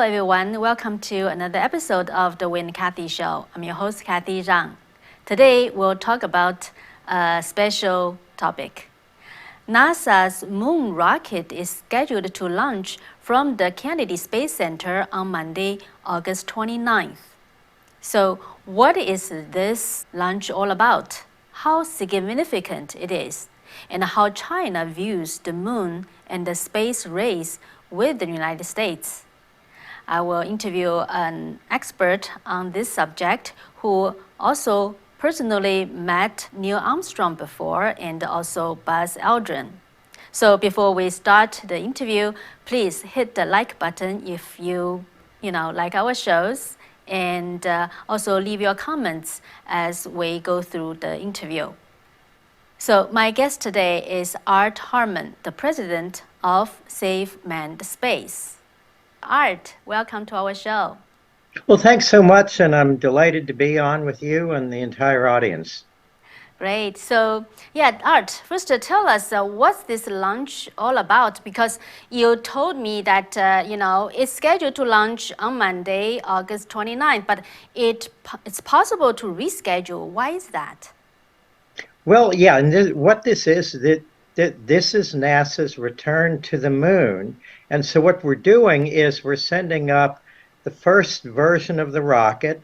everyone. Welcome to another episode of the Cathy Show. I'm your host, Cathy Zhang. Today, we'll talk about a special topic. NASA's moon rocket is scheduled to launch from the Kennedy Space Center on Monday, August 29th. So, what is this launch all about? How significant it is, and how China views the moon and the space race with the United States. I will interview an expert on this subject who also personally met Neil Armstrong before and also Buzz Aldrin. So before we start the interview, please hit the like button if you like our shows, and also leave your comments as we go through the interview. So my guest today is Art Harmon, the president of Save Manned Space. Art, welcome to our show. Well, thanks so much, and I'm delighted to be on with you and the entire audience. Great. So, Art, first tell us what's this launch all about? Because you told me that, it's scheduled to launch on Monday, August 29th, but it's possible to reschedule. Why is that? Well, yeah, and what this is, that this is NASA's return to the moon. And so what we're doing is we're sending up the first version of the rocket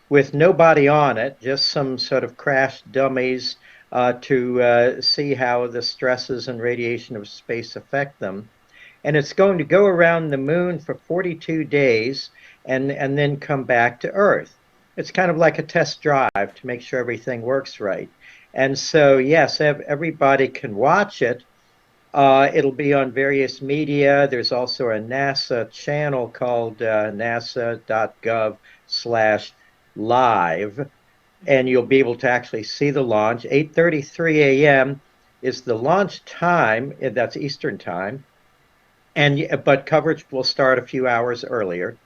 with nobody on it, just some sort of crash dummies to see how the stresses and radiation of space affect them. And it's going to go around the moon for 42 days and then come back to Earth. It's kind of like a test drive to make sure everything works right. And so, yes, everybody can watch it. It'll be on various media. There's also a NASA channel called nasa.gov/live, and you'll be able to actually see the launch. 8:33 a.m. is the launch time. That's Eastern time, but coverage will start a few hours earlier.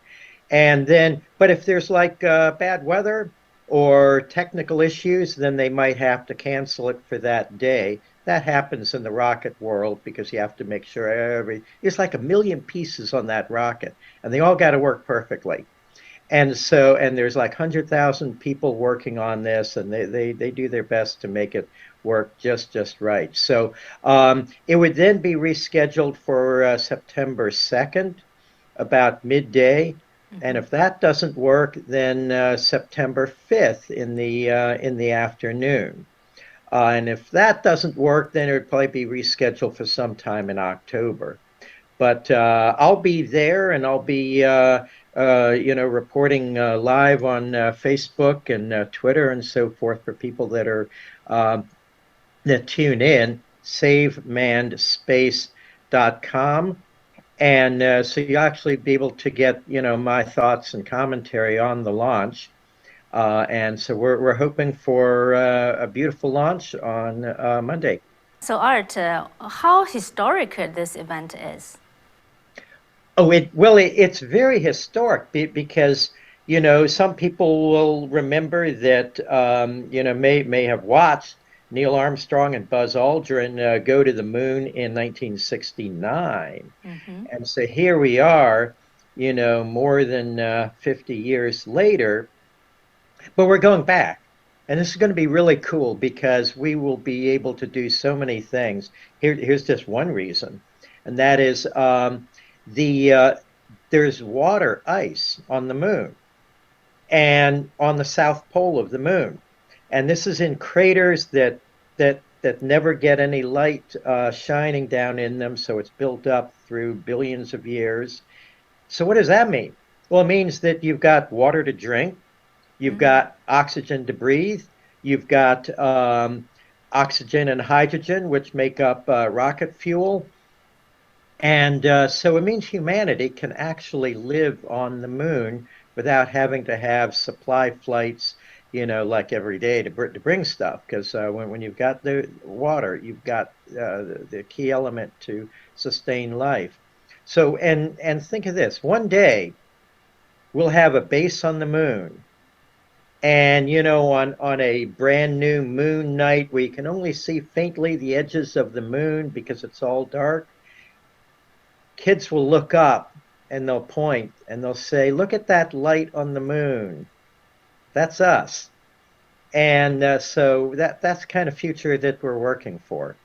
And then, but if there's like bad weather or technical issues, then they might have to cancel it for that day. That happens in the rocket world because you have to make sure there's like a million pieces on that rocket, and they all got to work perfectly. And so, and there's like 100,000 people working on this, and they do their best to make it work just right. So it would then be rescheduled for September 2nd, about midday. And if that doesn't work, then September 5th in the afternoon. And if that doesn't work, then it would probably be rescheduled for some time in October. But I'll be there, and I'll be reporting live on Facebook and Twitter and so forth for people that tune in. SaveMannedSpace.com. And so you'll actually be able to get, my thoughts and commentary on the launch. And so we're hoping for a beautiful launch on Monday. So, Art, how historic this event is? Oh, it's very historic because, some people will remember that, may have watched Neil Armstrong and Buzz Aldrin go to the moon in 1969. Mm-hmm. And so here we are, more than 50 years later, but we're going back. And this is going to be really cool because we will be able to do so many things. Here's just one reason, and that is there's water ice on the moon and on the south pole of the moon. And this is in craters that never get any light shining down in them, so it's built up through billions of years. So what does that mean? Well, it means that you've got water to drink, you've got oxygen to breathe, you've got oxygen and hydrogen, which make up rocket fuel. And so it means humanity can actually live on the moon without having to have supply flights, like every day to bring stuff. Because when you've got the water, you've got the key element to sustain life. So, and think of this, one day we'll have a base on the moon. And, on a brand new moon night where you can only see faintly the edges of the moon because it's all dark, kids will look up and they'll point and they'll say, "Look at that light on the moon. That's us." And so that's kind of future that we're working for.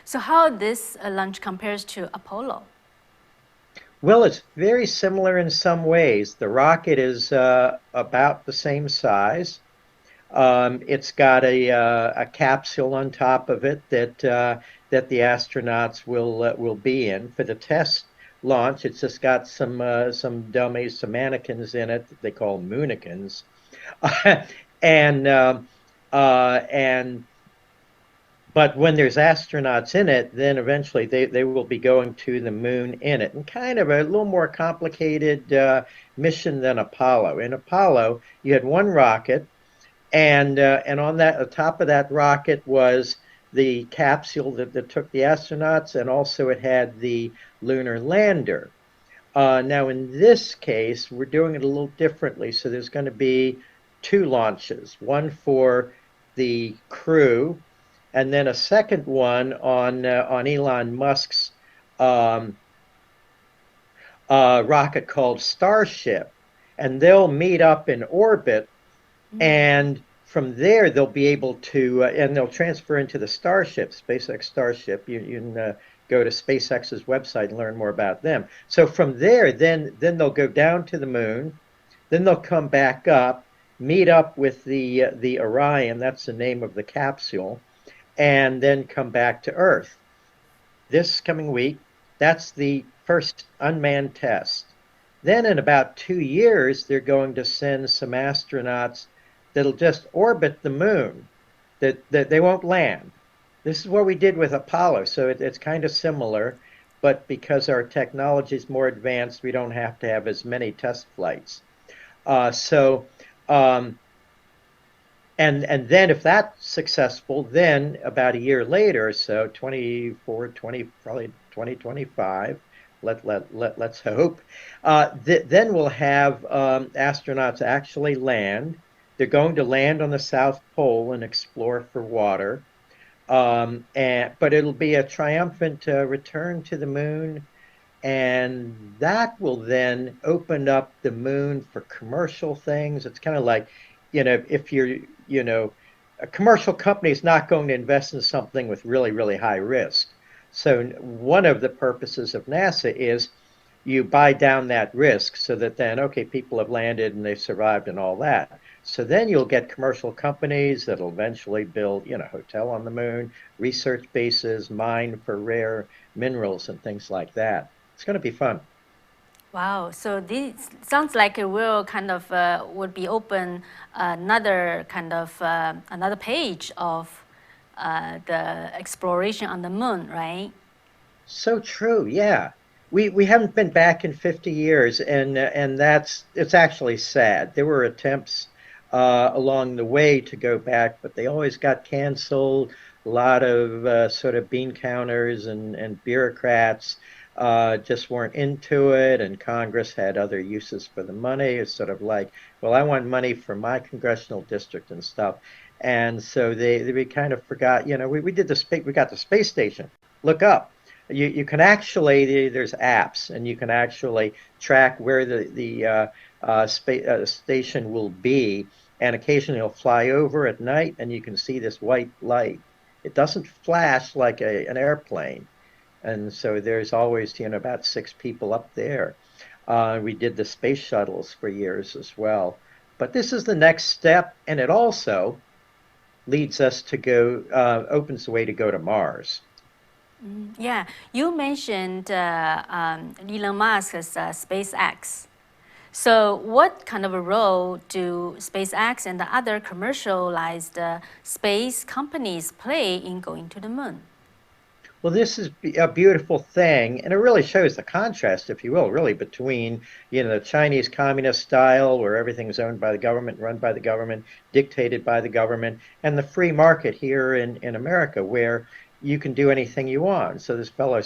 So how this launch compares to Apollo? Well, it's very similar in some ways. The rocket is about the same size. It's got a capsule on top of it that the astronauts will be in for the test launch. It's just got some dummies, some mannequins in it that they call moonikins, and and but when there's astronauts in it, then eventually they will be going to the moon in it, and kind of a little more complicated mission than Apollo. In Apollo, you had one rocket and on that, the top of that rocket was the capsule that took the astronauts, and also it had the lunar lander. Now, in this case, we're doing it a little differently. So there's going to be two launches, one for the crew, and then a second one on Elon Musk's um, rocket called Starship, and they'll meet up in orbit and from there they'll be able to and they'll transfer into the Starship, SpaceX Starship. You can go to SpaceX's website and learn more about them. So from there, then they'll go down to the moon, then they'll come back up, meet up with the Orion, that's the name of the capsule, and then come back to Earth this coming week. That's the first unmanned test. Then, in about 2 years, they're going to send some astronauts that'll just orbit the moon, that they won't land. This is what we did with Apollo, so it's kind of similar, but because our technology is more advanced, we don't have to have as many test flights. So um, and then if that's successful, then about a year later, so 24, 20, probably 2025, let's hope, then we'll have astronauts actually land. They're going to land on the South Pole and explore for water. But it'll be a triumphant return to the moon, and that will then open up the moon for commercial things. It's kind of like, if a commercial company is not going to invest in something with really, really high risk. So one of the purposes of NASA is you buy down that risk so that then, okay, people have landed and they've survived and all that. So then you'll get commercial companies that'll eventually build, hotel on the moon, research bases, mine for rare minerals and things like that. It's going to be fun. Wow, so this sounds like it will kind of would be open another kind of another page of the exploration on the moon, right? So true. Yeah. We haven't been back in 50 years, and it's actually sad. There were attempts along the way to go back, but they always got canceled. A lot of sort of bean counters and bureaucrats just weren't into it, and Congress had other uses for the money. It's sort of like, well, I want money for my congressional district and stuff. And so we kind of forgot, we did we got the space station. Look up. You can actually there's apps and you can actually track where the station will be, and occasionally it'll fly over at night and you can see this white light. It doesn't flash like an airplane, and so there's always about 6 people up there. We did the space shuttles for years as well, but this is the next step, and it also leads us to go opens the way to go to Mars. Yeah, you mentioned Elon Musk's SpaceX. So, what kind of a role do SpaceX and the other commercialized space companies play in going to the moon? Well, this is a beautiful thing, and it really shows the contrast, if you will, really between, the Chinese communist style where everything's owned by the government, run by the government, dictated by the government, and the free market here in America where you can do anything you want. So this fellow,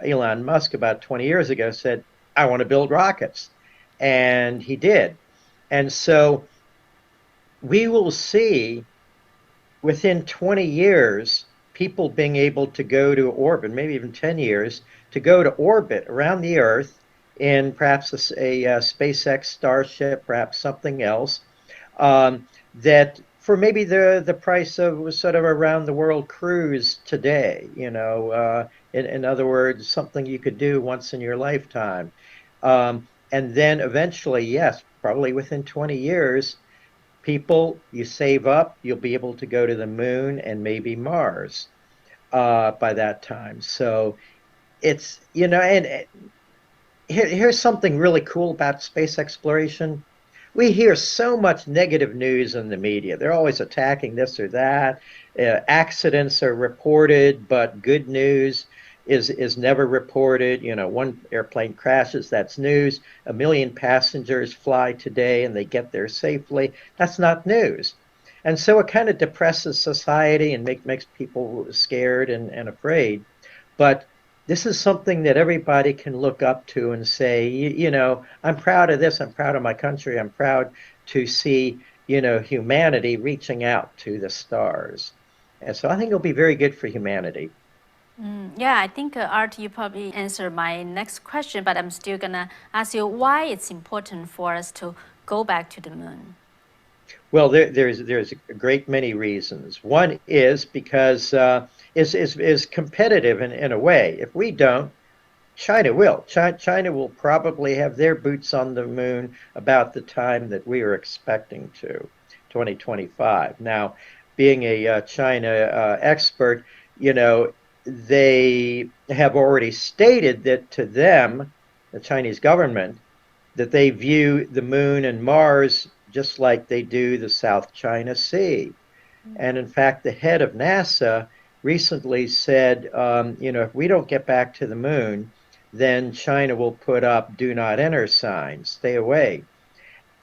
Elon Musk, about 20 years ago said, I want to build rockets. And he did. And so we will see within 20 years people being able to go to orbit, maybe even 10 years, to go to orbit around the Earth in perhaps a SpaceX Starship, perhaps something else, that for maybe the price of sort of around the world cruise today, in other words, something you could do once in your lifetime. And then eventually, yes, probably within 20 years, people, you save up, you'll be able to go to the moon and maybe Mars by that time. So and here's something really cool about space exploration. We hear so much negative news in the media. They're always attacking this or that. Accidents are reported, but good news is never reported. One airplane crashes, that's news. A million passengers fly today and they get there safely. That's not news. And so it kind of depresses society and makes people scared and afraid. But this is something that everybody can look up to and say, I'm proud of this. I'm proud of my country. I'm proud to see, humanity reaching out to the stars. And so I think it'll be very good for humanity. Yeah, I think Art, you probably answered my next question, but I'm still gonna ask you why it's important for us to go back to the moon. Well, there's a great many reasons. One is because is competitive in a way. If we don't, China will. China will probably have their boots on the moon about the time that we are expecting to, 2025. Now, being a China expert, you know, they have already stated that to them, the Chinese government, that they view the moon and Mars just like they do the South China Sea. And in fact, the head of NASA recently said, if we don't get back to the moon, then China will put up do not enter signs, stay away.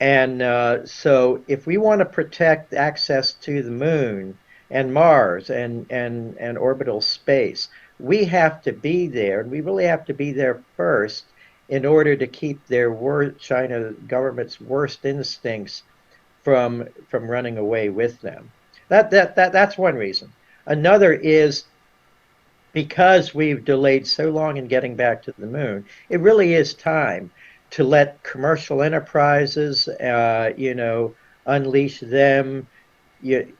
And so, if we want to protect access to the moon and Mars and orbital space, we have to be there, and we really have to be there first in order to keep China government's worst instincts from running away with them. That's one reason. Another is because we've delayed so long in getting back to the moon, it really is time to let commercial enterprises, unleash them. You,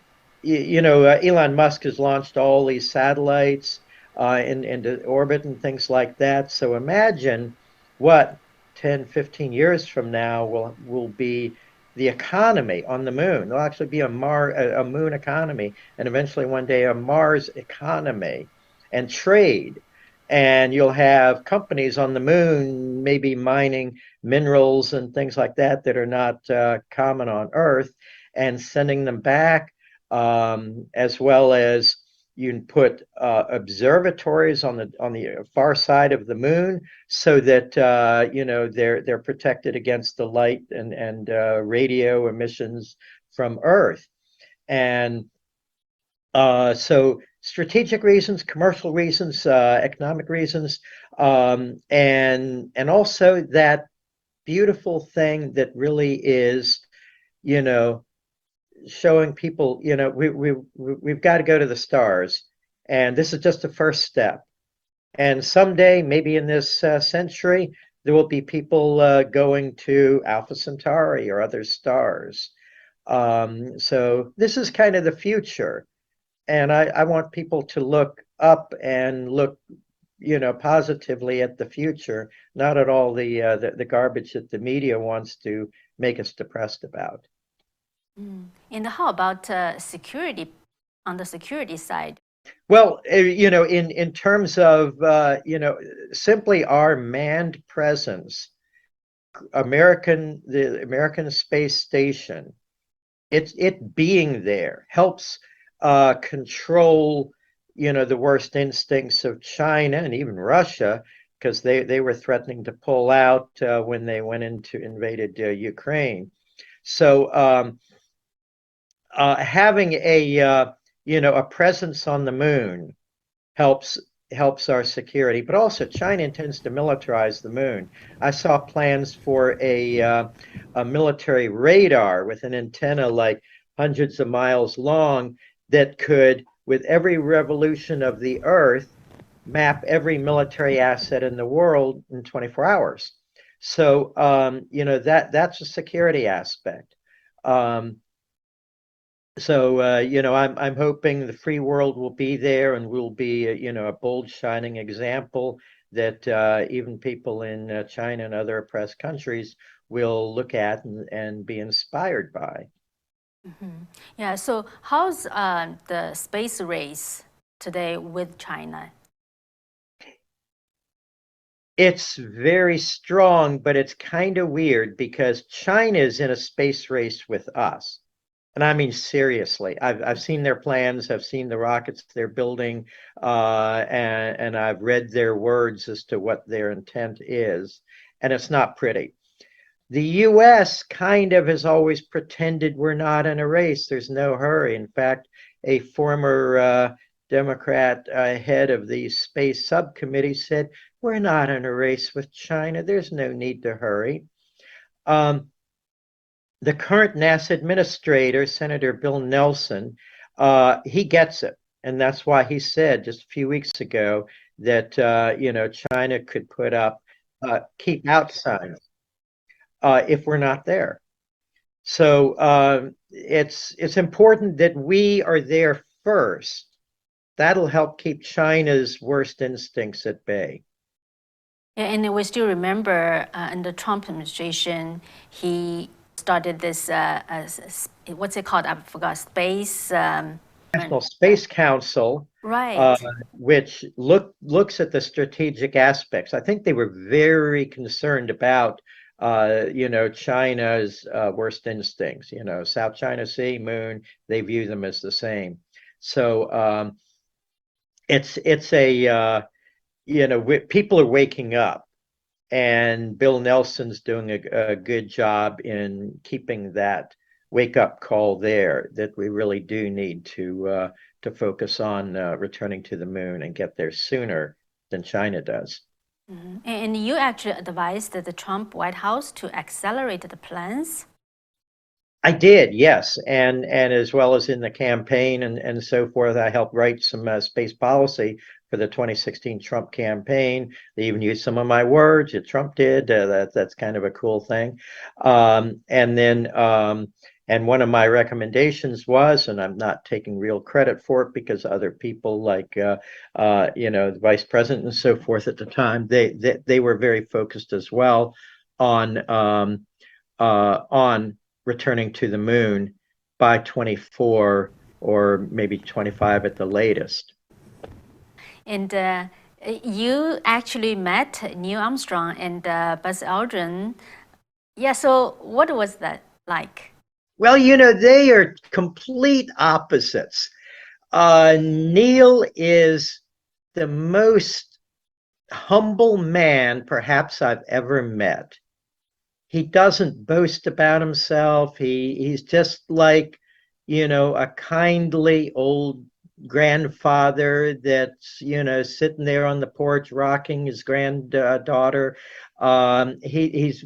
Elon Musk has launched all these satellites into orbit and things like that. So imagine what 10, 15 years from now will be the economy on the moon. There'll actually be a moon economy, and eventually one day a Mars economy and trade. And you'll have companies on the moon maybe mining minerals and things like that are not common on Earth and sending them back, as well as you can put observatories on the far side of the moon so that they're protected against the light and radio emissions from Earth. And so strategic reasons, commercial reasons, economic reasons, and also that beautiful thing that really is, you know, showing people, we've got to go to the stars, and this is just the first step. And someday, maybe in this century, there will be people going to Alpha Centauri or other stars. So this is kind of the future. And I want people to look up and look, positively at the future, not at all the garbage that the media wants to make us depressed about. And how about security on the security side? Well, in terms of simply our manned presence, the American Space Station, it being there helps control, the worst instincts of China and even Russia, because they were threatening to pull out when they went into invaded Ukraine. So having a presence on the moon helps helps our security, but also China intends to militarize the moon. I saw plans for a military radar with an antenna like hundreds of miles long that could with every revolution of the Earth, map every military asset in the world in 24 hours. So, that's a security aspect. Um, I'm hoping the free world will be there and will be, a bold, shining example that even people in China and other oppressed countries will look at and be inspired by. Yeah, so how's the space race today with China? It's very strong, but it's kind of weird because China is in a space race with us. And I mean seriously. I've seen their plans, I've seen the rockets they're building, and I've read their words as to what their intent is, and it's not pretty. The US kind of has always pretended we're not in a race. There's no hurry. In fact, a former Democrat head of the space subcommittee said, we're not in a race with China. There's no need to hurry. Um, the current NASA administrator, Senator Bill Nelson, he gets it. And that's why he said just a few weeks ago that, China could put up keep out signs if we're not there. So it's important that we are there first. That'll help keep China's worst instincts at bay. Yeah, and we still remember in the Trump administration, he started this, what's it called? I forgot, space. National Space Council, uh, Right. which looks at the strategic aspects. I think they were very concerned about, China's worst instincts. South China Sea, Moon, they view them as the same. So it's a people are waking up, and Bill Nelson's doing a good job in keeping that wake up call there that we really do need to focus on returning to the moon and get there sooner than China does. And you actually advised the Trump White House to accelerate the plans. I did, yes, and as well as in the campaign and so forth, I helped write some space policy for the 2016 Trump campaign. They even used some of my words that Trump did. That's kind of a cool thing. And one of my recommendations was, and I'm not taking real credit for it because other people like the vice president and so forth at the time, they were very focused as well on returning to the moon by 24 or maybe 25 at the latest. And you actually met Neil Armstrong and Buzz Aldrin. Yeah, so what was that like? Well, they are complete opposites. Neil is the most humble man perhaps I've ever met. He doesn't boast about himself. He's just like, a kindly old grandfather that's, sitting there on the porch rocking his granddaughter. He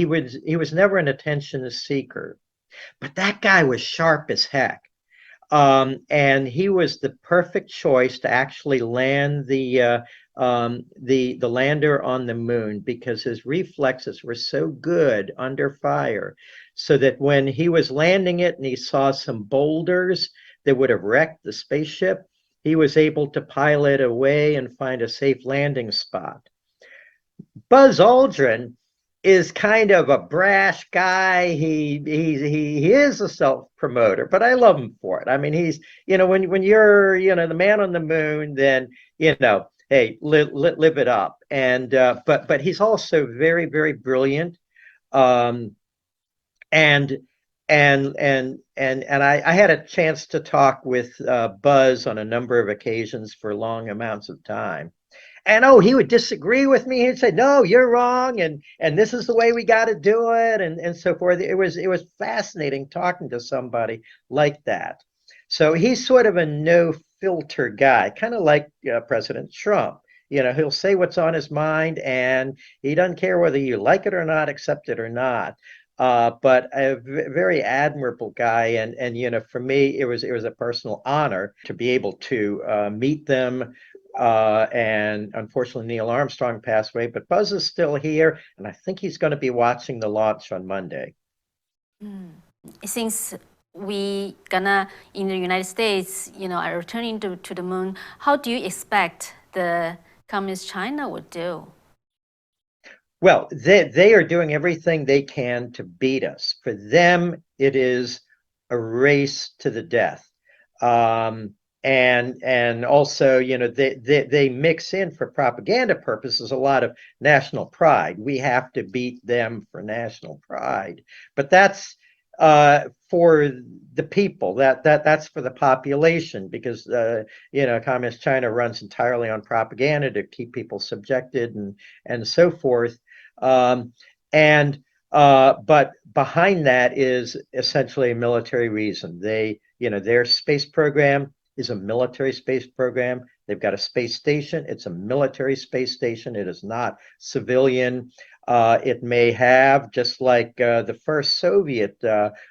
was never an attention seeker, but that guy was sharp as heck. And he was the perfect choice to actually land the lander on the moon because his reflexes were so good under fire, so that when he was landing it and he saw some boulders that would have wrecked the spaceship, he was able to pilot away and find a safe landing spot. Buzz Aldrin is kind of a brash guy. He is a self promoter, but I love him for it. I mean, he's when you're the man on the moon, then hey, live it up. And but he's also very very brilliant. Um, and I had a chance to talk with Buzz on a number of occasions for long amounts of time. And oh, he would disagree with me. He'd say, "No, you're wrong, and this is the way we got to do it," and so forth. It was fascinating talking to somebody like that. So he's sort of a no filter guy, kind of like President Trump. He'll say what's on his mind, and he doesn't care whether you like it or not, accept it or not. but a very admirable guy. And for me, it was a personal honor to be able to meet them. And unfortunately, Neil Armstrong passed away, but Buzz is still here, and I think he's going to be watching the launch on Monday. Since we gonna in the United States, are returning to the moon, how do you expect the communist China would do? Well, they are doing everything they can to beat us. For them, it is a race to the death. Um, and also, they mix in for propaganda purposes a lot of national pride. We have to beat them for national pride, but that's for the people. That's for the population because communist China runs entirely on propaganda to keep people subjected and so forth. Um, and but behind that is essentially a military reason. Their space program is a military space program. They've got a space station. It's a military space station. It is not civilian. It may have, just like the first Soviet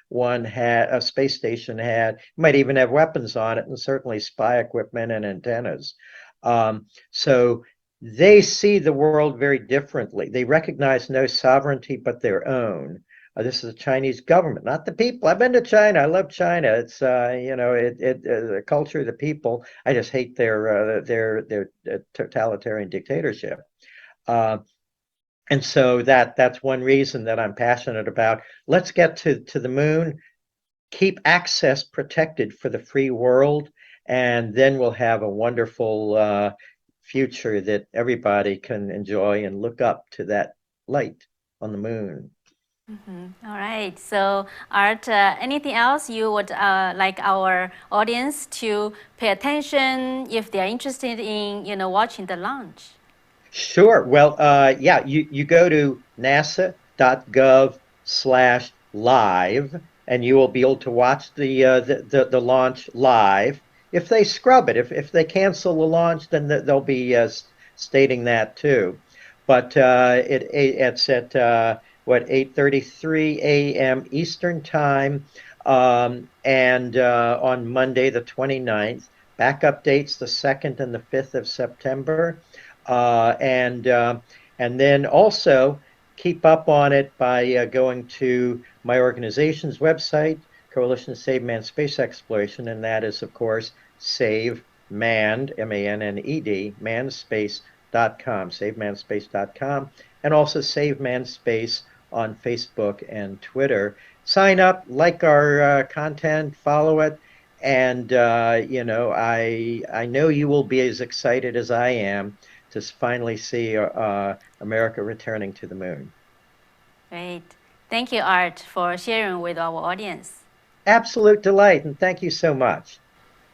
one had, a space station had, might even have weapons on it, and certainly spy equipment and antennas. So they see the world very differently. They recognize no sovereignty but their own. This is the Chinese government, not the people. I've been to China. I love China. It's the culture, the people. I just hate their totalitarian dictatorship. Uh, and so that's one reason that I'm passionate about. Let's get to the moon, keep access protected for the free world, and then we'll have a wonderful future that everybody can enjoy and look up to that light on the moon. All right. So, Art, anything else you would like our audience to pay attention if they are interested in, watching the launch? Sure. Well, yeah, you go to nasa.gov/live, and you will be able to watch the launch live. If they scrub it, if they cancel the launch, then they'll be stating that too. But it's at what 8:33 a.m. Eastern Time, and on Monday the 29th. Backup dates the 2nd and the 5th of September. And then also keep up on it by going to my organization's website, Coalition to Save Manned Space Exploration, and that is, of course, Save Manned, MANNED, mannspace.com, SaveMannedSpace.com, and also Save Manned Space on Facebook and Twitter. Sign up, like our content, follow it, and I know you will be as excited as I am to finally see America returning to the moon. Great. Thank you, Art, for sharing with our audience. Absolute delight, and thank you so much.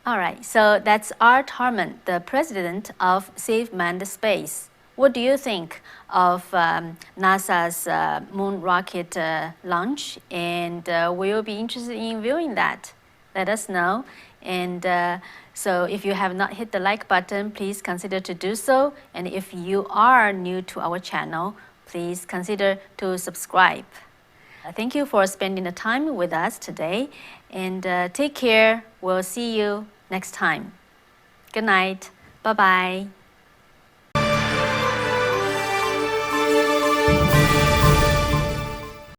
All right, so that's Art Harmon, the president of Save Manned Space. What do you think of NASA's moon rocket launch? And will you be interested in viewing that? Let us know. And so if you have not hit the like button, please consider to do so. And if you are new to our channel, please consider to subscribe. Thank you for spending the time with us today. And take care. We'll see you next time. Good night. Bye-bye.